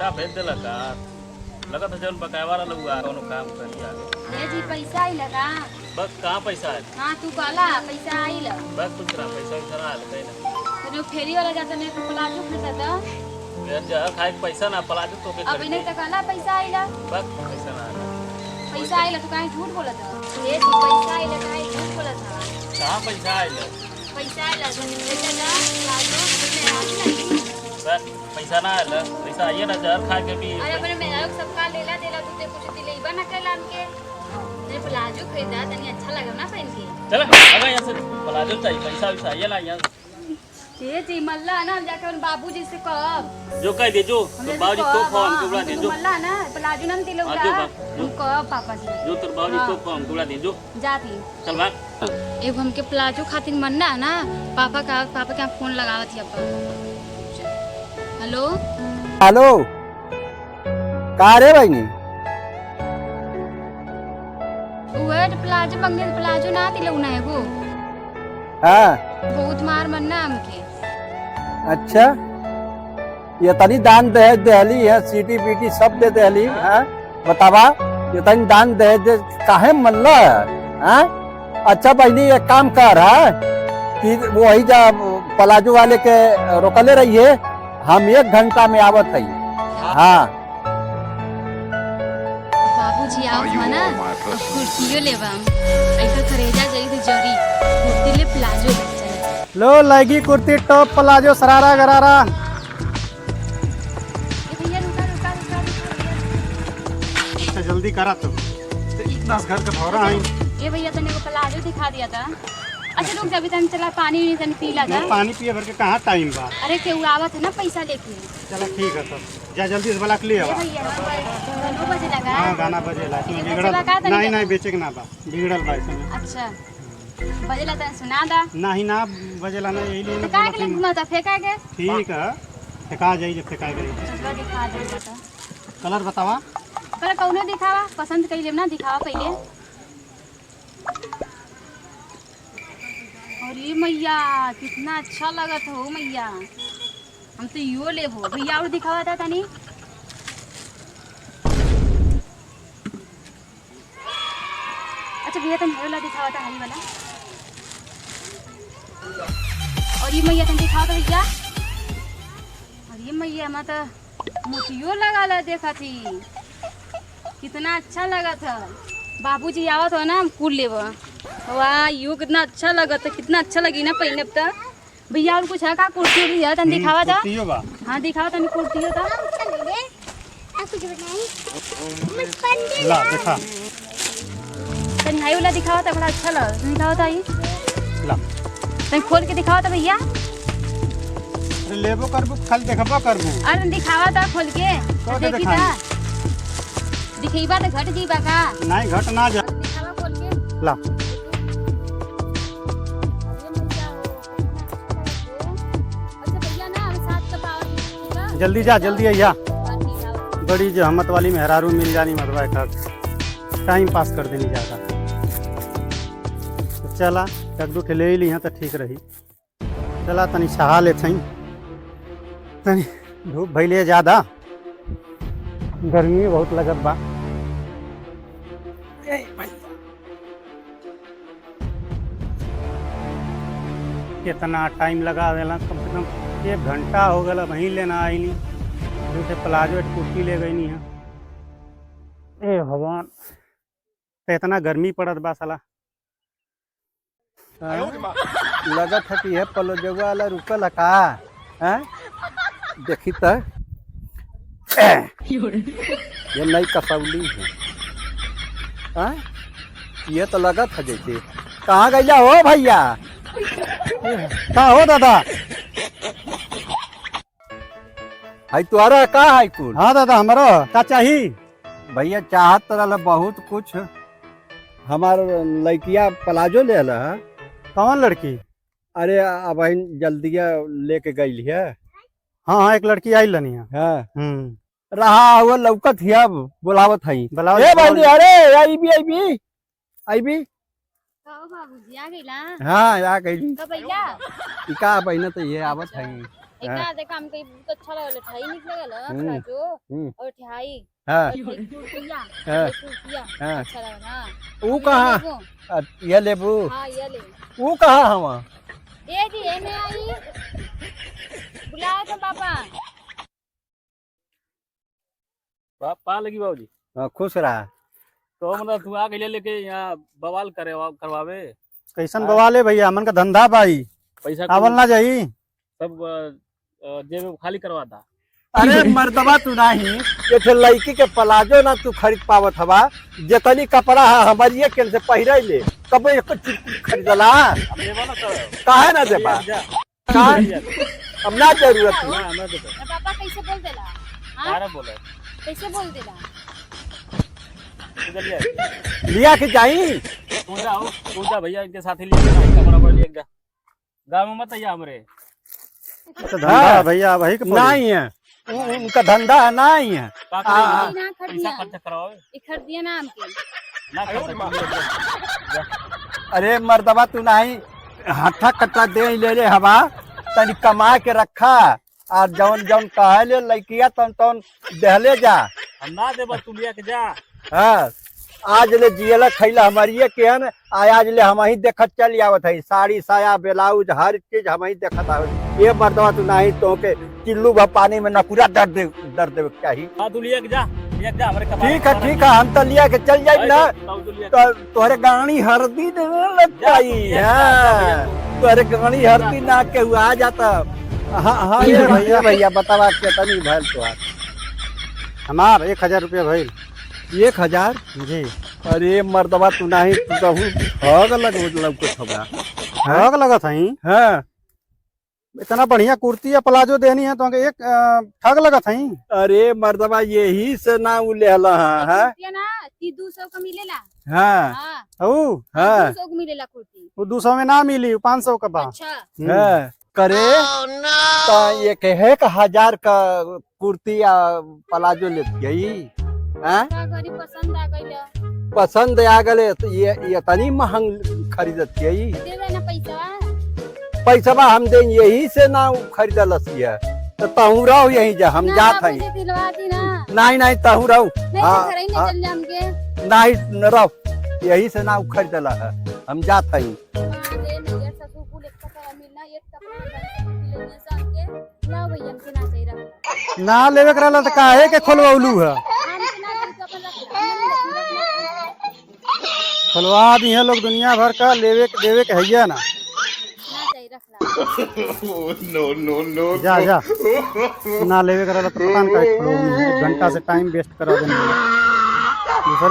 पैसा भेज देला का लगा था जौन बकाया वाला लउआ कोनो काम करिया ये जी पैसा आई लगा बस कहाँ पैसा है हाँ तू कहला पैसा आई ल बस तुम तेरा पैसा उतना आल कहीं ना तूने फेरी वाला जाता नहीं तो प्लाजो खरीदा था यार जा खाए पैसा ना पलाजो तो के अभी नहीं तो कहला पैसा आई ल बस पैसा ना आला पैसा आई ल तू काहे झूठ बोला था ये जी पैसा आई ल काहे झूठ बोला था कहाँ पैसा आइल पैसा आई ल तो पैसा ना प्लाजो में आज नहीं बस पैसा ना आइल पैसा आइए ना जहर खा के भी अरे अपने मेरा सबका लेला देला तू ते कुछ दिलेबा ना कहला हमके तेरे प्लाजो खरीदा तनी अच्छा लगा ना पहन के चल अगर यहाँ से पलाजो चाहिए पैसा वैसा आइए ना यहाँ ये जी मल्ला ना हम जाकर बाबूजी से कब जो कह दे जो तो बाबूजी तो फोन के बुला दे जो मल्ला ना प्लाजो ना दिलौला हम कब पापा जी जो तेरे बाबूजी तो फोन के बुला दे जो जाती चल भाग एगो हमके प्लाजो खातिर मन्ना है ना पापा का फोन लगावत है अपन हेलो हेलो का रे बहनी वेट प्लाजो मंगे प्लाजो ना दिलौना है वो हाँ बहुत मार मन्ना हमके अच्छा ये तनी दान दहेज दहली है सीटी पीटी सब दे दहली है बतावा ये तनी दान दहेज काहे मल्ला है अच्छा बहनी एक काम कर है कि वही जा प्लाजो वाले के रोकले रहिए हम 1 घंटा में आवत है हाँ बाबूजी आओ ना कुर्तियो लेवा ऐसा खरेजा जाई तो जरी कुर्ती ले प्लाजो ले चले लो लगी कुर्ती टॉप प्लाजो सरारा गरारा भैया रुका रुका रुका अच्छा जल्दी करा तो 10 घर का भौरा है ये भैया तने को प्लाजो दिखा दिया था अच्छा रुक जा अभी तन चला पानी तन पीला था पानी पिए भर के कहाँ टाइम बा अरे केहू आवत है ना पैसा लेके चलो ठीक है तो जा जल्दी से बला के लिए ये आवा भैया 9 बजे लगा हाँ गाना बजेला तुम कितना बिगड़ल चला का तनी नहीं नहीं बेचे के ना बा बिगड़ल बा इसमें अच्छा बजेला तन सुना दा नहीं ना बजेला ना यही लिए फेंका के लिए घुमा था फेंका के ठीक है फेंका जाई जब फेंका गई चलो दिखा दे तो कलर बतावा कल कौनो दिखावा पसंद कर लेना दिखावा पहले अरे मैया कितना अच्छा लगत हो मैया हम तो यो लेबो भैया और दिखावा था तनी अच्छा भैया तनी हरी वाला दिखावा था हरी वाला और ये मैया तनी दिखावा था भैया और ये मैया मैं तो मोतियो लगा ला देखा थी कितना अच्छा लगा था बाबूजी आवत हो ना हम कुल लेब वाह यू कितना अच्छा लगा था कितना अच्छा लगी ना पहने तो भैया और कुछ है का कुर्ती है तन दिखावा था कुर्तियो बा हाँ दिखावा तन कुर्ती था ला देखा तन हाई वाला दिखावा था बड़ा अच्छा लगा दिखावा था ये ला तन खोल के दिखावा था भैया अरे लेबो करबो खाली देखबो करबो अरे दिखावा था खोल के कौन के देखी दिखाई? था दिखेबा तो घट जीबा का नहीं घट ना जा दिखावा खोल के ला जल्दी जा जल्दी आइया बड़ी जहमत वाली मेहरारू मिल जानी मरवा का टाइम पास कर देनी ज़्यादा तो चला एक दो ठे ले ली तो ठीक रही चला तनी सहा ले तनी धूप भैले ज़्यादा गर्मी बहुत लगत बा कितना टाइम लगा देला कम से कम 1 घंटा हो गया वहीं लेना आई नहीं जैसे प्लाजो कुर्ती ले गई नहीं है ए भगवान तो इतना गर्मी पड़त बा साला लगत है कि है प्लाजो वाला रुकल का हैं देखी तो ये नई कसौली है हैं ये तो लगत है जैसे कहाँ गईला हो भैया का हो दादा हाई तुम्हारा का है कुल हाँ दादा हमारा का चाहिए भैया चाहत रहा बहुत कुछ हमार लड़किया प्लाजो ले ला कौन लड़की अरे अब जल्दिया लेके गई है हाँ हाँ एक लड़की आई लनी है हाँ रहा हुआ लौकत ही अब बुलावत है ए भाई अरे आई भी बाबूजी आ गईला हाँ आ गई कब भैया का बहना तो ये आवत है एकरा देखा हमके बहुत अच्छा लगल, ठाई निक लगल प्लाजो और ठाई हाँ और कुर्तिया हाँ। कुर्तिया हाँ। अच्छा लगा ना। वो कहाँ ये लेबू हाँ ये ले वो कहाँ हवा ये जी एने आई बुलाओ तो पापा। पा लगी बाबूजी। हाँ, खुश रहा। तो मतलब तू आके लेके यहाँ बवाल करवावे। कैसन बवाल है भैया, मन का धंधा भाई, पैसा आवल ना जाई। सब जेब में खाली करवाता। अरे मर्दबा तू नहीं ये थे लड़की के प्लाजो ना तू खरीद पावत हवा, जितनी कपड़ा है हमारी के से पहिरे ले कब एक खरीदला अब देवा ना कर। काहे ना देबा काहे अब ना जरूरत है। हाँ, मैं देता। तो पापा कैसे बोल देला? हाँ अरे बोले कैसे बोल देला? इधर ले। लिया के जाई तू जा भैया इनके साथ ही ले कपड़ा पर ले जा। गाँव में मत आइया हमरे। तो धंधा भैया वही के नहीं है उनका धंधा नहीं है। ना पैसा खरीदिया खर्च करवावे ये खरीदिया ना हमके। ना खर्च। अरे मर्दबा तू नहीं हट्ठा कट्टा दे ले ले हवा तनी कमा के रखा और जौन जौन कहे ले लड़किया तौन तौन दहले जा। हम ना देबा तू लिया के जा। हाँ आज ले जियला खैला हमारी केहन आज ले हम ही देखत चल आवत है, साड़ी साया ब्लाउज हर चीज हम ही देखत आवत। ये मर्दवा तू नहीं तो के किल्लू भर पानी में न पूरा दर्द देवे चाहिए। हाँ तू लिया के जा हमरे कपड़ा। ठीक है हम तो लिया के चल जाए ना तो तोहरे गाड़ी हरदी लग जाई है, तोहरे गाड़ी हरदी ना के हुआ आ जाता। हाँ हाँ ये भैया बतावा कितनी भैल तोहार? हमार 1000 रुपया भइल। 1000 जी। अरे मर्दबा तू नहीं तू कहूँ ठग लग कुछ होगा। ठग लगत हई, हाँ इतना बढ़िया कुर्ती या प्लाजो देनी है तो एक ठग लगत हई। अरे मर्दबा यही से ना उ लेला है। कुर्तिया ना 200 का मिलेला। हाँ हाँ औ हाँ 200 का मिलेला कुर्ती। वो 200 में ना मिली, 500 का बा। अच्छा हाँ करे तो ये कहे 1000 का कुर्ती या प्लाजो लेती है। का गरी पसंद आ गइल। पसंद आ गए तो ये तनी महंग खरीदत है। दे देना पैसा। पैसा हम दें यही से ना खरीदल है तो तहू रहो यही जा हम जात है। दिलवा दी ना। नहीं तहू रहो नहीं हाँ, तो घर ही हाँ। निकल जा हमके। नहीं न रहो यही से ना खरीदल है हम जात है। दे नहीं ससुर को लेकर कपड़ा मिलना ये कपड़ा लेने सान के ना भैया हमके ना चाहिए रखना। ना लेवे करला तो काहे के खोलवलू है, हमके ना चाहिए कपड़ा रखना। खोलवा दी है लोग दुनिया भर का, लेवे के देवे के हैया ना। ना चाहिए रखना। जा जा ना लेवे करला तो पता नहीं काहे खोलवलू है। 1 घंटा से टाइम वेस्ट करा देने दूसरे